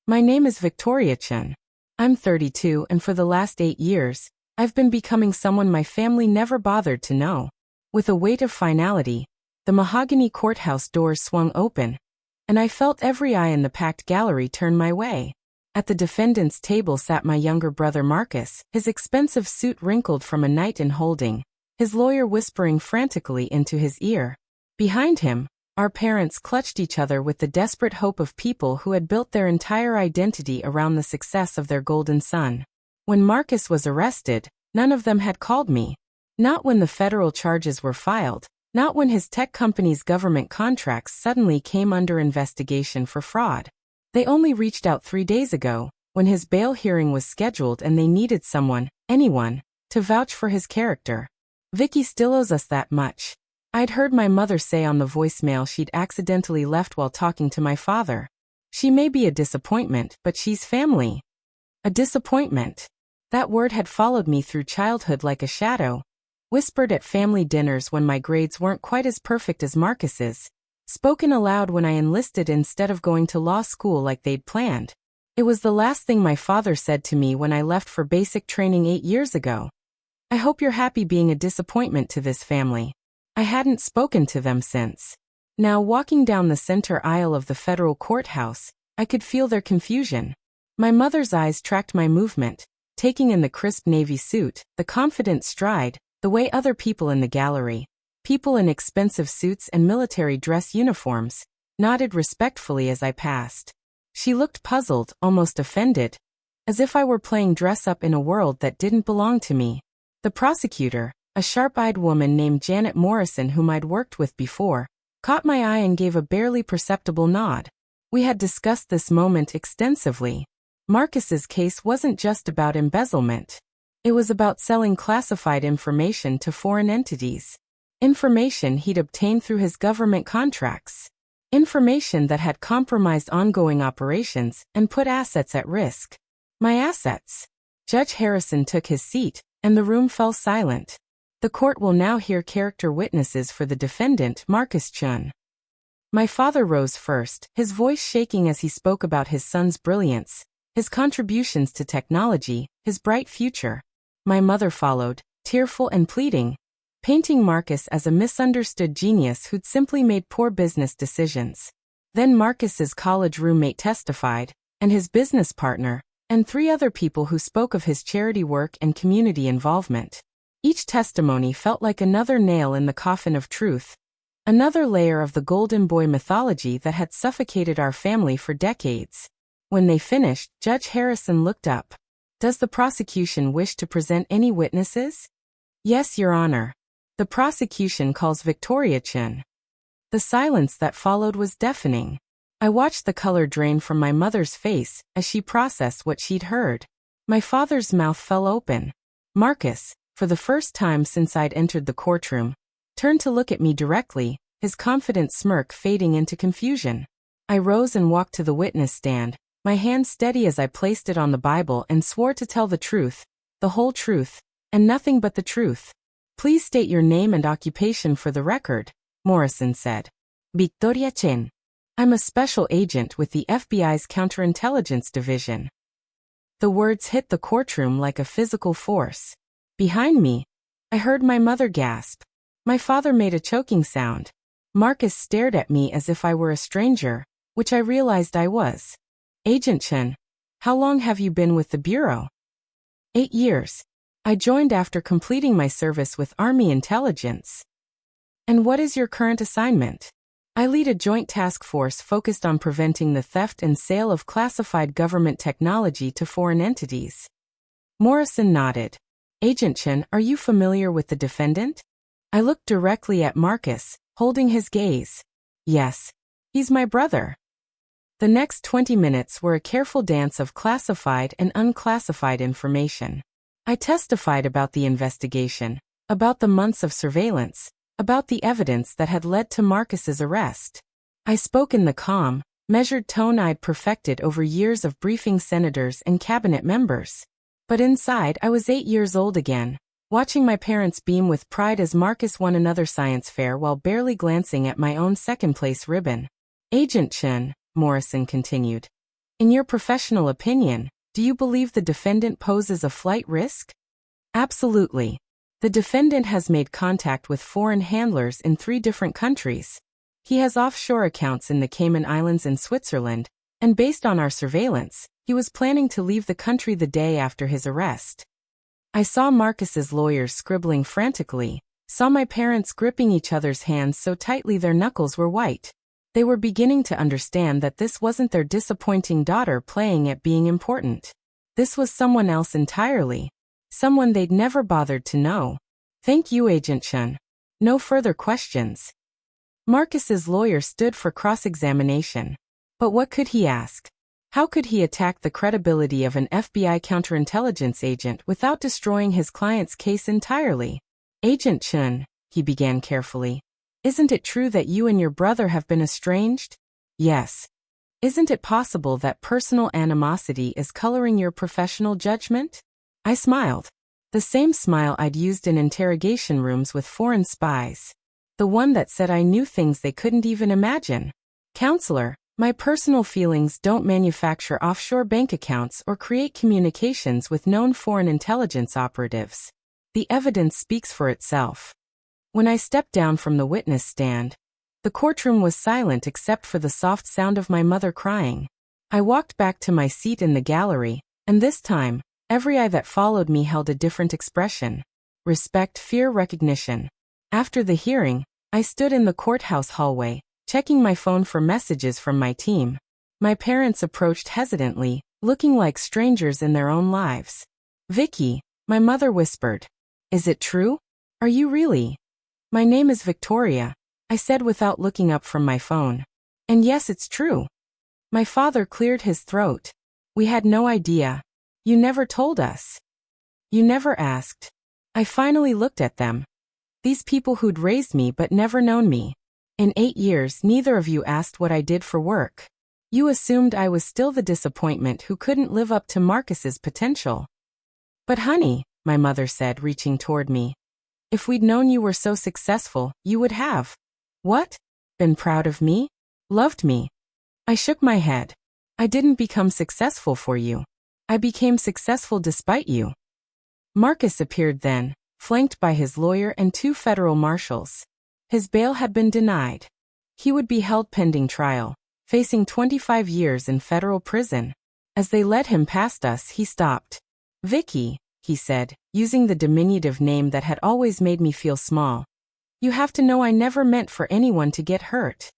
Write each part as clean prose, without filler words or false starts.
My name is Victoria Chen. I'm 32 and for the last 8 years, I've been becoming someone my family never bothered to know. With a weight of finality, the mahogany courthouse doors swung open, and I felt every eye in the packed gallery turn my way. At the defendant's table sat my younger brother Marcus, his expensive suit wrinkled from a night in holding, his lawyer whispering frantically into his ear. Behind him, our parents clutched each other with the desperate hope of people who had built their entire identity around the success of their golden son. When Marcus was arrested, none of them had called me. Not when the federal charges were filed, not when his tech company's government contracts suddenly came under investigation for fraud. They only reached out 3 days ago, when his bail hearing was scheduled and they needed someone, anyone, to vouch for his character. Vicky still owes us that much. I'd heard my mother say on the voicemail she'd accidentally left while talking to my father. She may be a disappointment, but she's family. A disappointment. That word had followed me through childhood like a shadow. Whispered at family dinners when my grades weren't quite as perfect as Marcus's. Spoken aloud when I enlisted instead of going to law school like they'd planned. It was the last thing my father said to me when I left for basic training 8 years ago. I hope you're happy being a disappointment to this family. I hadn't spoken to them since. Now walking down the center aisle of the federal courthouse, I could feel their confusion. My mother's eyes tracked my movement, taking in the crisp navy suit, the confident stride, the way other people in the gallery, people in expensive suits and military dress uniforms, nodded respectfully as I passed. She looked puzzled, almost offended, as if I were playing dress-up in a world that didn't belong to me. The prosecutor, a sharp-eyed woman named Janet Morrison whom I'd worked with before, caught my eye and gave a barely perceptible nod. We had discussed this moment extensively. Marcus's case wasn't just about embezzlement. It was about selling classified information to foreign entities. Information he'd obtained through his government contracts. Information that had compromised ongoing operations and put assets at risk. My assets. Judge Harrison took his seat, and the room fell silent. The court will now hear character witnesses for the defendant, Marcus Chun. My father rose first, his voice shaking as he spoke about his son's brilliance, his contributions to technology, his bright future. My mother followed, tearful and pleading, painting Marcus as a misunderstood genius who'd simply made poor business decisions. Then Marcus's college roommate testified, and his business partner, and 3 other people who spoke of his charity work and community involvement. Each testimony felt like another nail in the coffin of truth, another layer of the golden boy mythology that had suffocated our family for decades. When they finished, Judge Harrison looked up. Does the prosecution wish to present any witnesses? Yes, Your Honor. The prosecution calls Victoria Chen. The silence that followed was deafening. I watched the color drain from my mother's face as she processed what she'd heard. My father's mouth fell open. Marcus, for the first time since I'd entered the courtroom, turned to look at me directly, his confident smirk fading into confusion. I rose and walked to the witness stand, my hand steady as I placed it on the Bible and swore to tell the truth, the whole truth, and nothing but the truth. Please state your name and occupation for the record, Morrison said. Victoria Chen. I'm a special agent with the FBI's Counterintelligence Division. The words hit the courtroom like a physical force. Behind me, I heard my mother gasp. My father made a choking sound. Marcus stared at me as if I were a stranger, which I realized I was. Agent Chen, how long have you been with the Bureau? 8 years. I joined after completing my service with Army Intelligence. And what is your current assignment? I lead a joint task force focused on preventing the theft and sale of classified government technology to foreign entities. Morrison nodded. Agent Chen, are you familiar with the defendant? I looked directly at Marcus, holding his gaze. Yes. He's my brother. The next 20 minutes were a careful dance of classified and unclassified information. I testified about the investigation, about the months of surveillance, about the evidence that had led to Marcus's arrest. I spoke in the calm, measured tone I'd perfected over years of briefing senators and cabinet members. But inside, I was 8 years old again, watching my parents beam with pride as Marcus won another science fair while barely glancing at my own second-place ribbon. Agent Chen, Morrison continued. In your professional opinion, do you believe the defendant poses a flight risk? Absolutely. The defendant has made contact with foreign handlers in 3 different countries. He has offshore accounts in the Cayman Islands and Switzerland, and based on our surveillance, he was planning to leave the country the day after his arrest. I saw Marcus's lawyers scribbling frantically, saw my parents gripping each other's hands so tightly their knuckles were white. They were beginning to understand that this wasn't their disappointing daughter playing at being important. This was someone else entirely. Someone they'd never bothered to know. Thank you, Agent Chen. No further questions. Marcus's lawyer stood for cross-examination. But what could he ask? How could he attack the credibility of an FBI counterintelligence agent without destroying his client's case entirely? Agent Chen, he began carefully. Isn't it true that you and your brother have been estranged? Yes. Isn't it possible that personal animosity is coloring your professional judgment? I smiled. The same smile I'd used in interrogation rooms with foreign spies. The one that said I knew things they couldn't even imagine. Counselor, my personal feelings don't manufacture offshore bank accounts or create communications with known foreign intelligence operatives. The evidence speaks for itself. When I stepped down from the witness stand, the courtroom was silent except for the soft sound of my mother crying. I walked back to my seat in the gallery, and this time, every eye that followed me held a different expression. Respect, fear, recognition. After the hearing, I stood in the courthouse hallway, checking my phone for messages from my team. My parents approached hesitantly, looking like strangers in their own lives. Vicky, my mother whispered. Is it true? Are you really? My name is Victoria, I said without looking up from my phone. And yes, it's true. My father cleared his throat. We had no idea. You never told us. You never asked. I finally looked at them. These people who'd raised me but never known me. In 8 years, neither of you asked what I did for work. You assumed I was still the disappointment who couldn't live up to Marcus's potential. But honey, my mother said, reaching toward me. If we'd known you were so successful, you would have. What? Been proud of me? Loved me? I shook my head. I didn't become successful for you. I became successful despite you. Marcus appeared then, flanked by his lawyer and 2 federal marshals. His bail had been denied. He would be held pending trial, facing 25 years in federal prison. As they led him past us, he stopped. Vicky, he said, using the diminutive name that had always made me feel small. You have to know I never meant for anyone to get hurt.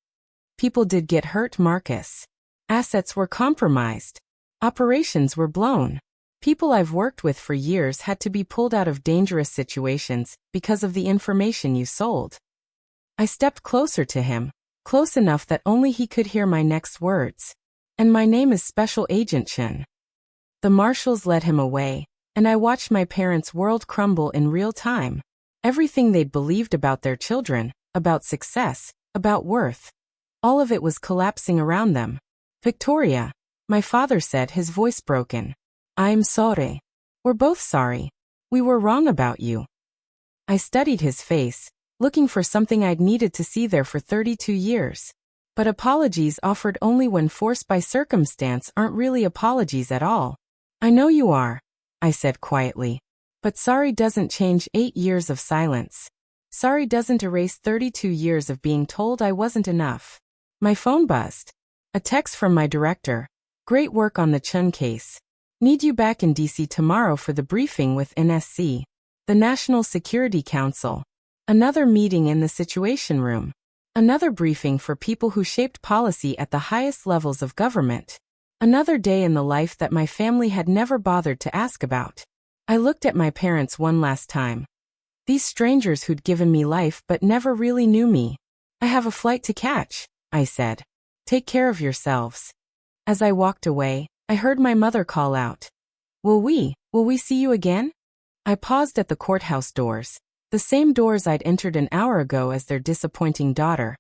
People did get hurt, Marcus. Assets were compromised. Operations were blown. People I've worked with for years had to be pulled out of dangerous situations because of the information you sold. I stepped closer to him, close enough that only he could hear my next words. And my name is Special Agent Chen. The marshals led him away, and I watched my parents' world crumble in real time. Everything they'd believed about their children, about success, about worth. All of it was collapsing around them. Victoria, my father said, his voice broken. I'm sorry. We're both sorry. We were wrong about you. I studied his face, looking for something I'd needed to see there for 32 years. But apologies offered only when forced by circumstance aren't really apologies at all. I know you are, I said quietly. But sorry doesn't change 8 years of silence. Sorry doesn't erase 32 years of being told I wasn't enough. My phone buzzed. A text from my director. Great work on the Chun case. Need you back in DC tomorrow for the briefing with NSC, the National Security Council. Another meeting in the Situation Room. Another briefing for people who shaped policy at the highest levels of government. Another day in the life that my family had never bothered to ask about. I looked at my parents one last time. These strangers who'd given me life but never really knew me. I have a flight to catch, I said. Take care of yourselves. As I walked away, I heard my mother call out. Will we see you again? I paused at the courthouse doors, the same doors I'd entered an hour ago as their disappointing daughter,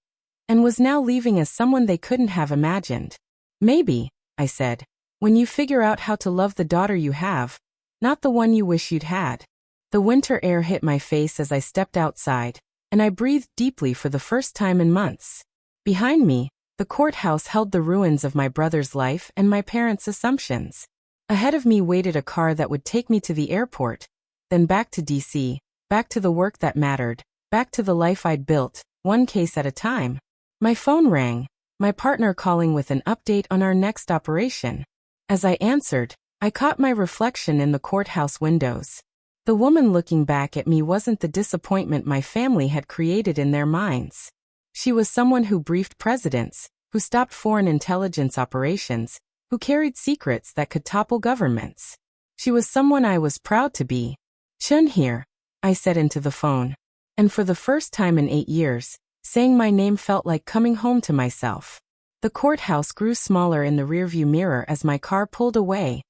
and was now leaving as someone they couldn't have imagined. Maybe, I said, when you figure out how to love the daughter you have, not the one you wish you'd had. The winter air hit my face as I stepped outside, and I breathed deeply for the first time in months. Behind me, The courthouse held the ruins of my brother's life and my parents' assumptions. Ahead of me waited a car that would take me to the airport, then back to DC, back to the work that mattered, back to the life I'd built, one case at a time. My phone rang, my partner calling with an update on our next operation. As I answered, I caught my reflection in the courthouse windows. The woman looking back at me wasn't the disappointment my family had created in their minds. She was someone who briefed presidents, who stopped foreign intelligence operations, who carried secrets that could topple governments. She was someone I was proud to be. Chun here, I said into the phone. And for the first time in 8 years, saying my name felt like coming home to myself. The courthouse grew smaller in the rearview mirror as my car pulled away,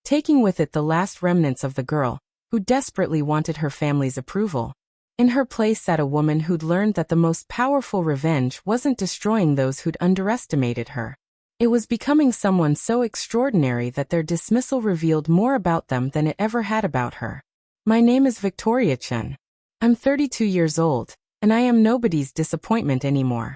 taking with it the last remnants of the girl who desperately wanted her family's approval. In her place sat a woman who'd learned that the most powerful revenge wasn't destroying those who'd underestimated her. It was becoming someone so extraordinary that their dismissal revealed more about them than it ever had about her. My name is Victoria Chun. I'm 32 years old, and I am nobody's disappointment anymore.